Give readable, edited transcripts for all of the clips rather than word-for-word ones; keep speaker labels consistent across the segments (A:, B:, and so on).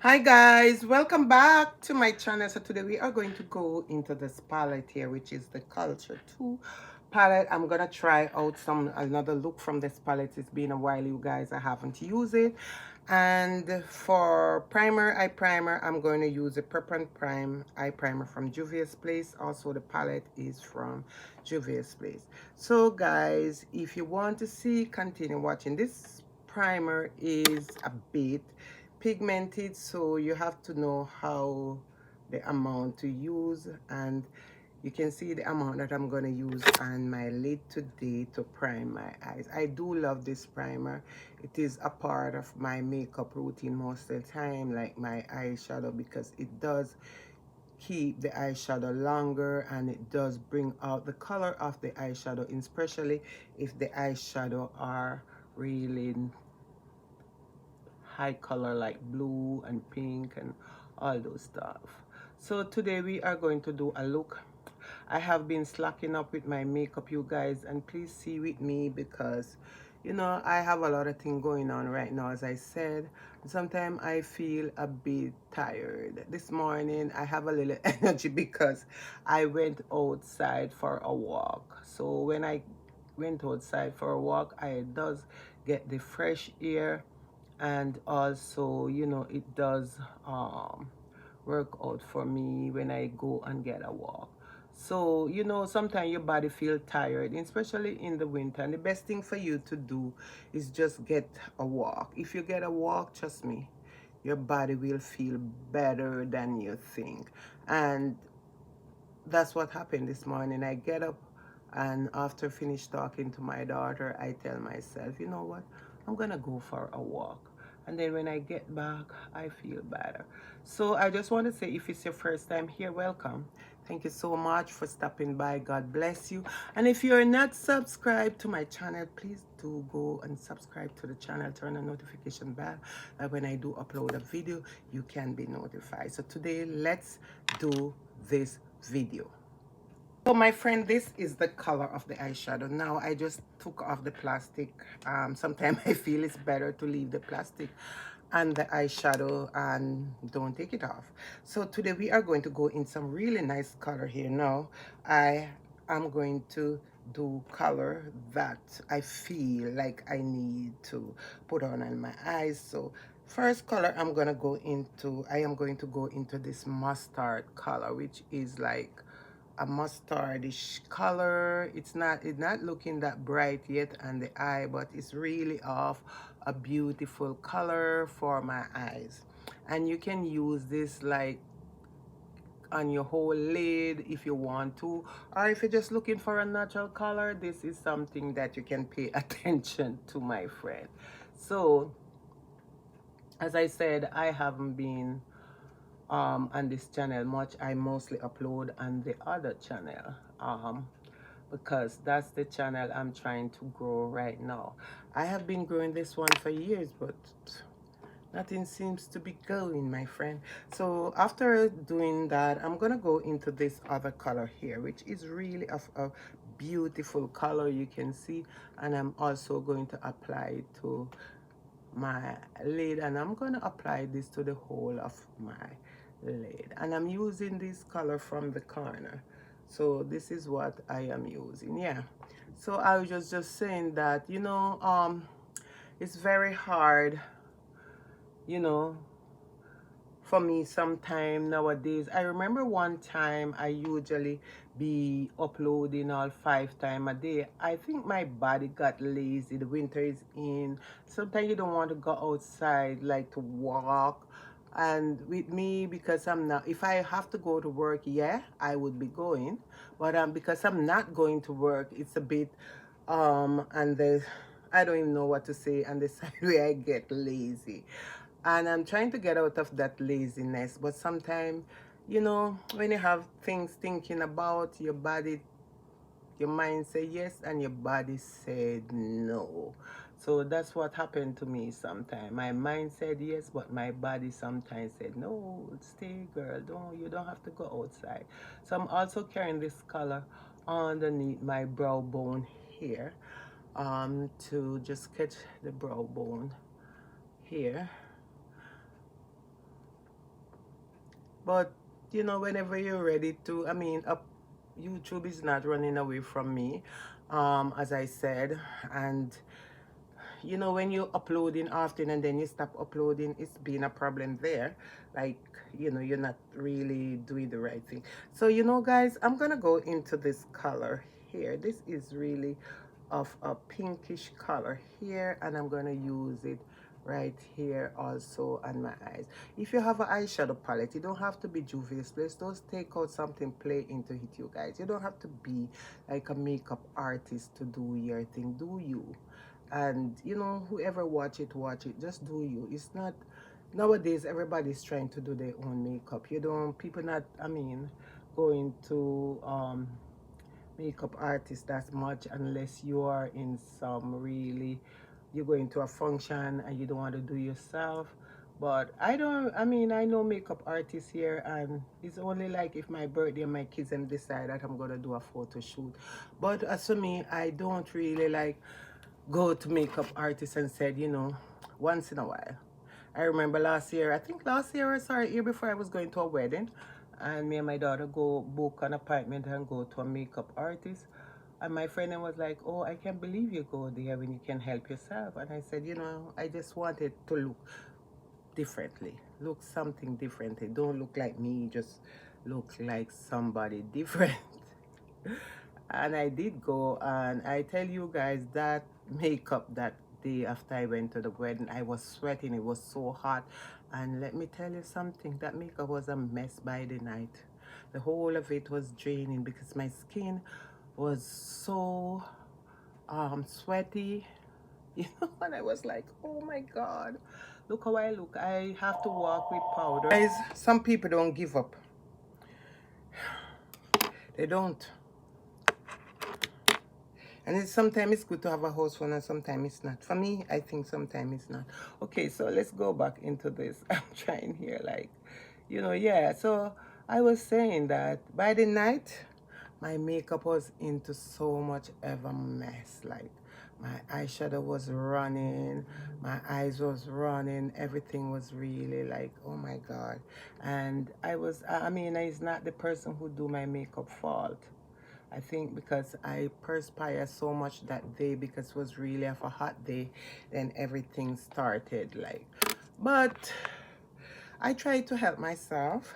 A: Hi guys, welcome back to my channel. So today we are going to go into this palette here, which is the Culture 2 palette. I'm gonna try out another look from this palette. It's been a while, you guys. I haven't used it. And for eye primer, I'm going to use a Prep and Prime eye primer from Juvia's Place. Also, the palette is from Juvia's Place. So guys, if you want to see, continue watching. This primer is a bit pigmented, so you have to know how the amount to use, and you can see the amount that I'm going to use on my lid today to prime my eyes. I do love this primer. It is a part of my makeup routine most of the time, like my eyeshadow, because it does keep the eyeshadow longer and it does bring out the color of the eyeshadow, especially if the eyeshadow are really high color like blue and pink and all those stuff. So today we are going to do a look. I have been slacking up with my makeup, you guys, and please see with me because I have a lot of things going on right now. As I said, sometimes I feel a bit tired. This morning I have a little energy because I went outside for a walk. So when I went outside for a walk, I does get the fresh air, and also it does work out for me when I go and get a walk. So sometimes your body feel tired, especially in the winter, and the best thing for you to do is just get a walk. If you get a walk, trust me, your body will feel better than you think. And that's what happened this morning. I get up, and after finish talking to my daughter, I tell myself, you know what, I'm gonna go for a walk. And then when I get back, I feel better. So I just want to say, if it's your first time here, welcome. Thank you so much for stopping by. God bless you. And if you're not subscribed to my channel, please do go and subscribe to the channel. Turn on notification bell that when I do upload a video, you can be notified. So today, let's do this video. So my friend, this is the color of the eyeshadow. Now I just took off the plastic. Sometimes I feel it's better to leave the plastic and the eyeshadow and don't take it off. So today we are going to go in some really nice color here. Now I am going to do color that I feel like I need to put on my eyes. So first color I am going to go into this mustard color, which is like a mustardish color. It's not looking that bright yet on the eye, but it's really of a beautiful color for my eyes. And you can use this like on your whole lid if you want to, or if you're just looking for a natural color, this is something that you can pay attention to, my friend. So as I said, I haven't been on this channel much. I mostly upload on the other channel because that's the channel I'm trying to grow right now. I have been growing this one for years, but nothing seems to be going, my friend. So after doing that, I'm gonna go into this other color here, which is really a beautiful color, you can see. And I'm also going to apply it to my lid, and I'm gonna apply this to the whole of my lid. And I'm using this color from the corner, so this is what I am using. Yeah, so I was just saying that it's very hard, you know for me sometime nowadays. I remember one time I usually be uploading all 5 times a day. I think my body got lazy. The winter is in. Sometimes you don't want to go outside like to walk. And with me, because I'm not, if I have to go to work, yeah, I would be going. But because I'm not going to work, it's a bit and the I don't even know what to say, and the side where I get lazy. And I'm trying to get out of that laziness. But sometimes, when you have things thinking about your body, your mind say yes and your body said no. So that's what happened to me sometimes. My mind said yes, but my body sometimes said no, stay girl, you don't have to go outside. So I'm also carrying this color underneath my brow bone here, to just catch the brow bone here. But you know, whenever you're ready to, I mean, YouTube is not running away from me, as I said. And you know, when you uploading often and then you stop uploading, it's been a problem there. Like, you know, you're not really doing the right thing. So you know, guys, I'm gonna go into this color here. This is really of a pinkish color here, and I'm gonna use it right here also on my eyes. If you have an eyeshadow palette, you don't have to be Juvia's Place. Just take out something, play into it, you guys. You don't have to be like a makeup artist to do your thing. Do you? And you know, whoever watch it, just do you. It's not, nowadays everybody's trying to do their own makeup. You don't, people not, I mean, going to makeup artist that much unless you are in some really, you're going to a function and you don't want to do yourself. But I don't, I mean, I know makeup artists here, and it's only like if my birthday and my kids and decide that I'm gonna do a photo shoot. But as for me, I don't really like go to makeup artists and said, you know, once in a while. I remember last year, I think last year or sorry, year before, I was going to a wedding, and me and my daughter go book an appointment and go to a makeup artist. And my friend was like, oh, I can't believe you go there when you can help yourself. And I said, you know, I just wanted to look differently, look something differently. Don't look like me, just look like somebody different. And I did go, and I tell you guys, that makeup that day after I went to the wedding, I was sweating, it was so hot. And let me tell you something, that makeup was a mess by the night. The whole of it was draining because my skin was so sweaty, you know. And I was like, oh my god, look how I look. I have to walk with powder. Guys, some people don't give up. They don't. And sometimes it's good to have a house phone and sometimes it's not. For me, I think sometimes it's not. Okay, so let's go back into this. I'm trying here, like, you know, yeah. So I was saying that by the night, my makeup was into so much of a mess. Like, my eyeshadow was running, my eyes was running, everything was really like, oh my god. And I mean, it's not the person who do my makeup fault. I think because I perspired so much that day, because it was really of a hot day, then everything started like. But I tried to help myself.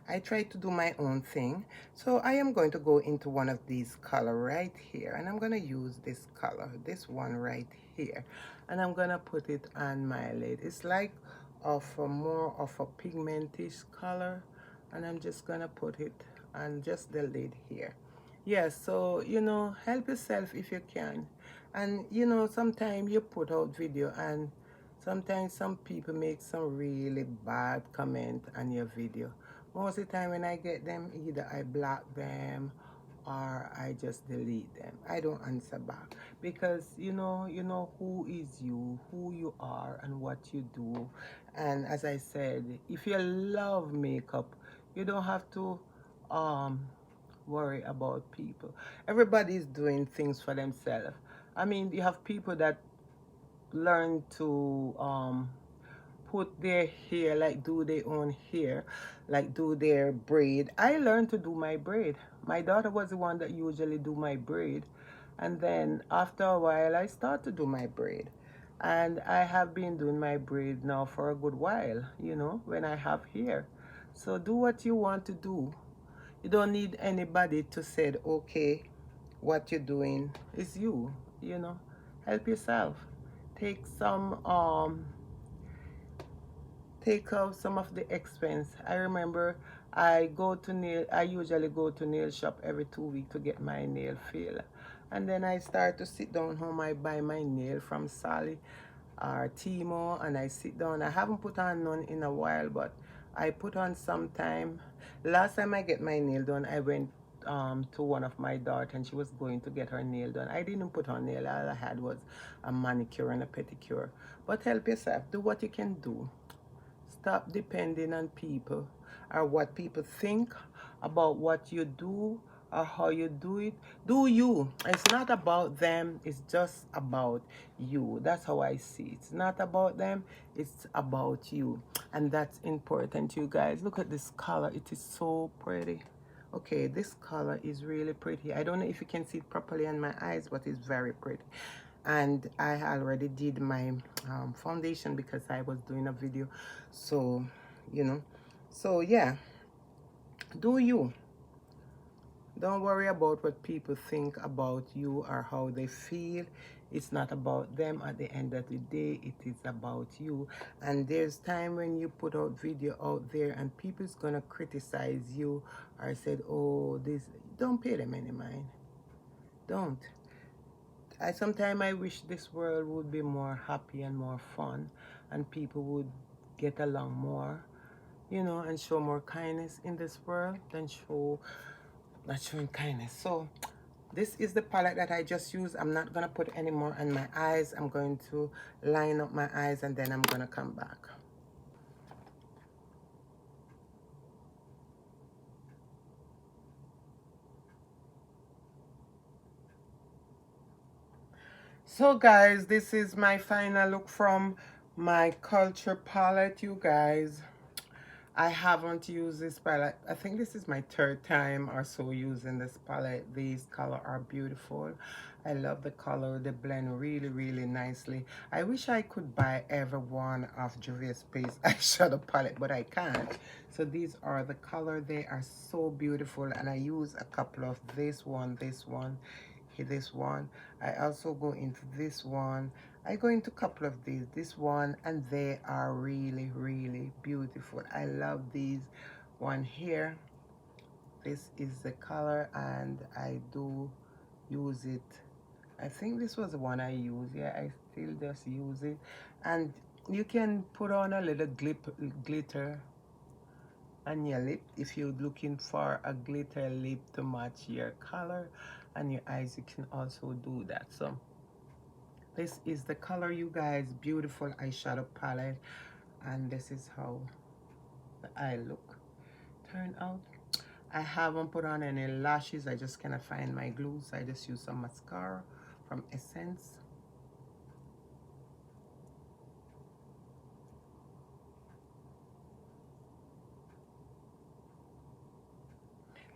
A: I tried to do my own thing. So I am going to go into one of these color right here, and I'm going to use this color, this one right here, and I'm going to put it on my lid. It's like of a more of a pigmentish color, and I'm just going to put it on just the lid here. Yes, so you know, help yourself if you can. And you know, sometimes you put out video and sometimes some people make some really bad comment on your video. Most of the time when I get them, either I block them or I just delete them. I don't answer back because you know who is you, who you are, and what you do. And as I said, if you love makeup, you don't have to um worry about people. Everybody's doing things for themselves. I mean, you have people that learn to put their hair, like do their own hair, like do their braid. I learned to do my braid. My daughter was the one that usually do my braid, and then after a while I start to do my braid, and I have been doing my braid now for a good while, you know, when I have hair. So do what you want to do. You don't need anybody to say, okay, what you're doing is you, you know. Help yourself. Take some take out some of the expense. I remember I usually go to nail shop every 2 weeks to get my nail filled. And then I start to sit down home. I buy my nail from Sally or Timo, and I sit down. I haven't put on none in a while, but I put on sometime. Last time I get my nail done, I went to one of my daughters, and she was going to get her nail done. I didn't put on nail. All I had was a manicure and a pedicure. But help yourself. Do what you can do. Stop depending on people or what people think about what you do or how you do it. Do you. It's not about them, it's just about you. That's how I see it. It's not about them, it's about you. And that's important, you guys. Look at this color, it is so pretty. Okay, this color is really pretty. I don't know if you can see it properly on my eyes, but it's very pretty. And I already did my foundation because I was doing a video. So, you know, so yeah, do you. Don't worry about what people think about you or how they feel. It's not about them at the end of the day. It is about you. And there's time when you put out video out there and people's gonna criticize you or said, oh, this, don't pay them any mind. Don't. Sometimes I wish this world would be more happy and more fun and people would get along more, you know, and show more kindness in this world than not showing kindness. So this is the palette that I just used. I'm not gonna put any more on my eyes. I'm going to line up my eyes and then I'm gonna come back. So guys, this is my final look from my Culture palette, you guys. I haven't used this palette. I think this is my third time or so using this palette. These colors are beautiful. I love the color. They blend really, really nicely. I wish I could buy every one of Juvia's Pace eyeshadow palette, but I can't. So these are the color. They are so beautiful. And I use a couple of this one, this one. I also go into this one. I go into a couple of these, this one, and they are really, really beautiful. I love these one here. This is the color and I do use it. I think this was the one I use. Yeah, I still just use it. And you can put on a little glitter on your lip if you're looking for a glitter lip to match your color and your eyes. You can also do that. So this is the color, you guys. Beautiful eyeshadow palette, and this is how the eye look turn out. I haven't put on any lashes. I just kind of find my glue, so I just use some mascara from Essence.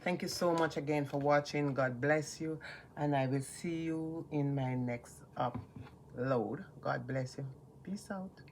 A: Thank you so much again for watching. God bless you, and I will see you in my next upload. God bless you. Peace out.